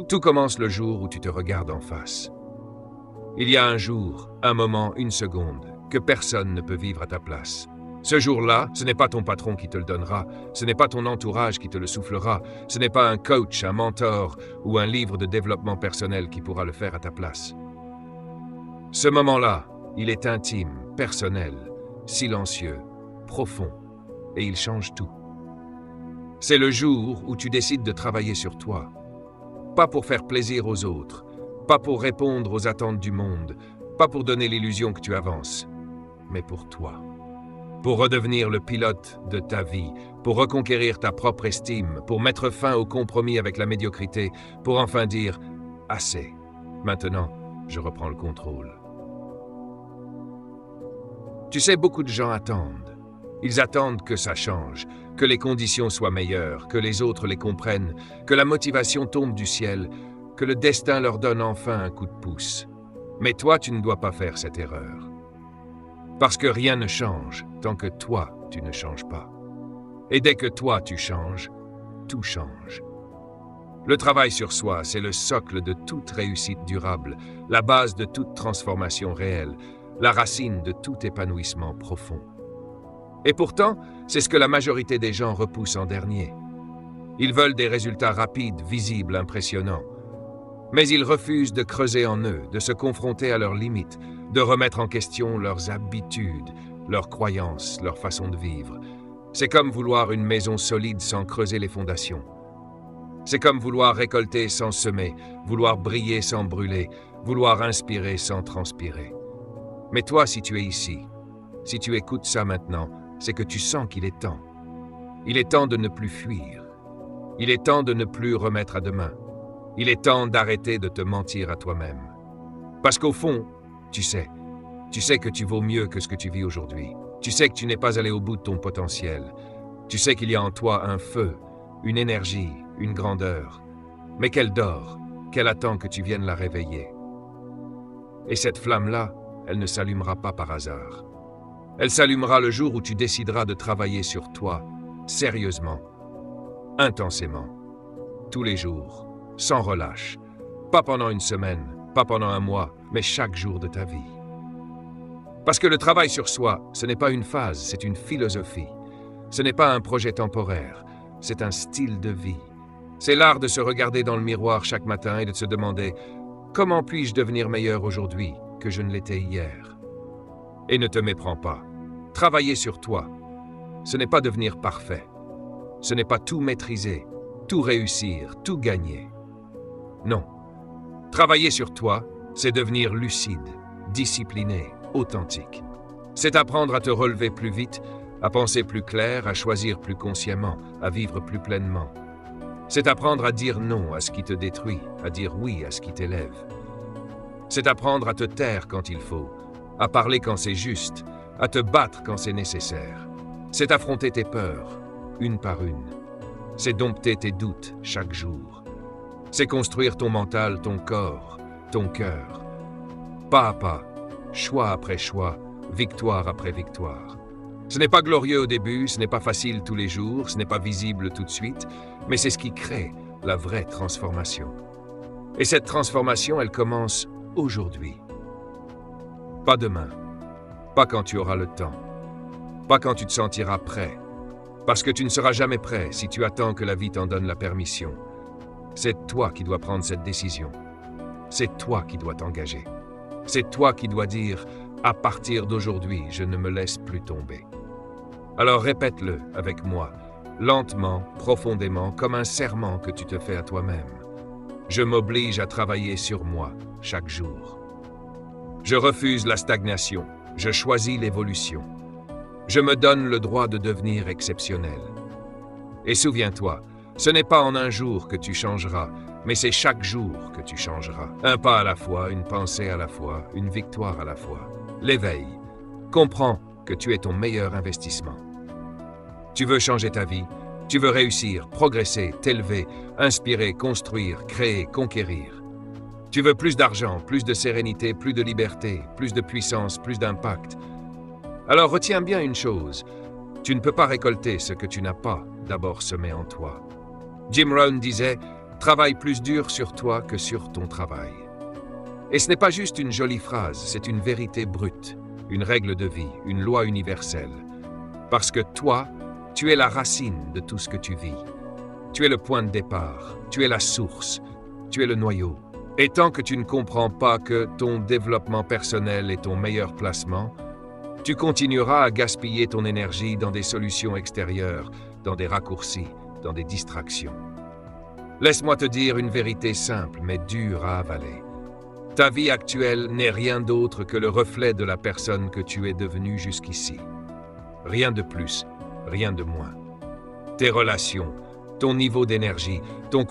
Tout commence le jour où tu te regardes en face. Il y a un jour, un moment, une seconde, que personne ne peut vivre à ta place. Ce jour-là, ce n'est pas ton patron qui te le donnera, ce n'est pas ton entourage qui te le soufflera, ce n'est pas un coach, un mentor ou un livre de développement personnel qui pourra le faire à ta place. Ce moment-là, il est intime, personnel, silencieux, profond, et il change tout. C'est le jour où tu décides de travailler sur toi. Pas pour faire plaisir aux autres, pas pour répondre aux attentes du monde, pas pour donner l'illusion que tu avances, mais pour toi. Pour redevenir le pilote de ta vie, pour reconquérir ta propre estime, pour mettre fin au compromis avec la médiocrité, pour enfin dire « assez, maintenant, je reprends le contrôle ». Tu sais, beaucoup de gens attendent. Ils attendent que ça change, que les conditions soient meilleures, que les autres les comprennent, que la motivation tombe du ciel, que le destin leur donne enfin un coup de pouce. Mais toi, tu ne dois pas faire cette erreur. Parce que rien ne change tant que toi, tu ne changes pas. Et dès que toi, tu changes, tout change. Le travail sur soi, c'est le socle de toute réussite durable, la base de toute transformation réelle, la racine de tout épanouissement profond. Et pourtant, c'est ce que la majorité des gens repoussent en dernier. Ils veulent des résultats rapides, visibles, impressionnants. Mais ils refusent de creuser en eux, de se confronter à leurs limites, de remettre en question leurs habitudes, leurs croyances, leur façon de vivre. C'est comme vouloir une maison solide sans creuser les fondations. C'est comme vouloir récolter sans semer, vouloir briller sans brûler, vouloir inspirer sans transpirer. Mais toi, si tu es ici, si tu écoutes ça maintenant, c'est que tu sens qu'il est temps. Il est temps de ne plus fuir. Il est temps de ne plus remettre à demain. Il est temps d'arrêter de te mentir à toi-même. Parce qu'au fond, tu sais que tu vaux mieux que ce que tu vis aujourd'hui. Tu sais que tu n'es pas allé au bout de ton potentiel. Tu sais qu'il y a en toi un feu, une énergie, une grandeur, mais qu'elle dort, qu'elle attend que tu viennes la réveiller. Et cette flamme-là, elle ne s'allumera pas par hasard. Elle s'allumera le jour où tu décideras de travailler sur toi, sérieusement, intensément, tous les jours, sans relâche, pas pendant une semaine, pas pendant un mois, mais chaque jour de ta vie. Parce que le travail sur soi, ce n'est pas une phase, c'est une philosophie. Ce n'est pas un projet temporaire, c'est un style de vie. C'est l'art de se regarder dans le miroir chaque matin et de se demander « Comment puis-je devenir meilleur aujourd'hui que je ne l'étais hier ?» Et ne te méprends pas. Travailler sur toi, ce n'est pas devenir parfait. Ce n'est pas tout maîtriser, tout réussir, tout gagner. Non. Travailler sur toi, c'est devenir lucide, discipliné, authentique. C'est apprendre à te relever plus vite, à penser plus clair, à choisir plus consciemment, à vivre plus pleinement. C'est apprendre à dire non à ce qui te détruit, à dire oui à ce qui t'élève. C'est apprendre à te taire quand il faut, à parler quand c'est juste, à te battre quand c'est nécessaire. C'est affronter tes peurs, une par une. C'est dompter tes doutes chaque jour. C'est construire ton mental, ton corps, ton cœur. Pas à pas, choix après choix, victoire après victoire. Ce n'est pas glorieux au début, ce n'est pas facile tous les jours, ce n'est pas visible tout de suite, mais c'est ce qui crée la vraie transformation. Et cette transformation, elle commence aujourd'hui. Pas demain, pas quand tu auras le temps, pas quand tu te sentiras prêt, parce que tu ne seras jamais prêt si tu attends que la vie t'en donne la permission. C'est toi qui dois prendre cette décision. C'est toi qui dois t'engager. C'est toi qui dois dire « À partir d'aujourd'hui, je ne me laisse plus tomber ». Alors répète-le avec moi, lentement, profondément, comme un serment que tu te fais à toi-même. Je m'oblige à travailler sur moi chaque jour. Je refuse la stagnation, je choisis l'évolution. Je me donne le droit de devenir exceptionnel. Et souviens-toi, ce n'est pas en un jour que tu changeras, mais c'est chaque jour que tu changeras. Un pas à la fois, une pensée à la fois, une victoire à la fois. L'éveil. Comprends que tu es ton meilleur investissement. Tu veux changer ta vie, tu veux réussir, progresser, t'élever, inspirer, construire, créer, conquérir. Tu veux plus d'argent, plus de sérénité, plus de liberté, plus de puissance, plus d'impact. Alors retiens bien une chose, tu ne peux pas récolter ce que tu n'as pas d'abord semé en toi. Jim Rohn disait Travaille plus dur sur toi que sur ton travail. Et ce n'est pas juste une jolie phrase, c'est une vérité brute, une règle de vie, une loi universelle. Parce que toi, tu es la racine de tout ce que tu vis. Tu es le point de départ, tu es la source, tu es le noyau. Et tant que tu ne comprends pas que ton développement personnel est ton meilleur placement, tu continueras à gaspiller ton énergie dans des solutions extérieures, dans des raccourcis, dans des distractions. Laisse-moi te dire une vérité simple mais dure à avaler. Ta vie actuelle n'est rien d'autre que le reflet de la personne que tu es devenue jusqu'ici. Rien de plus, rien de moins. Tes relations, ton niveau d'énergie, ton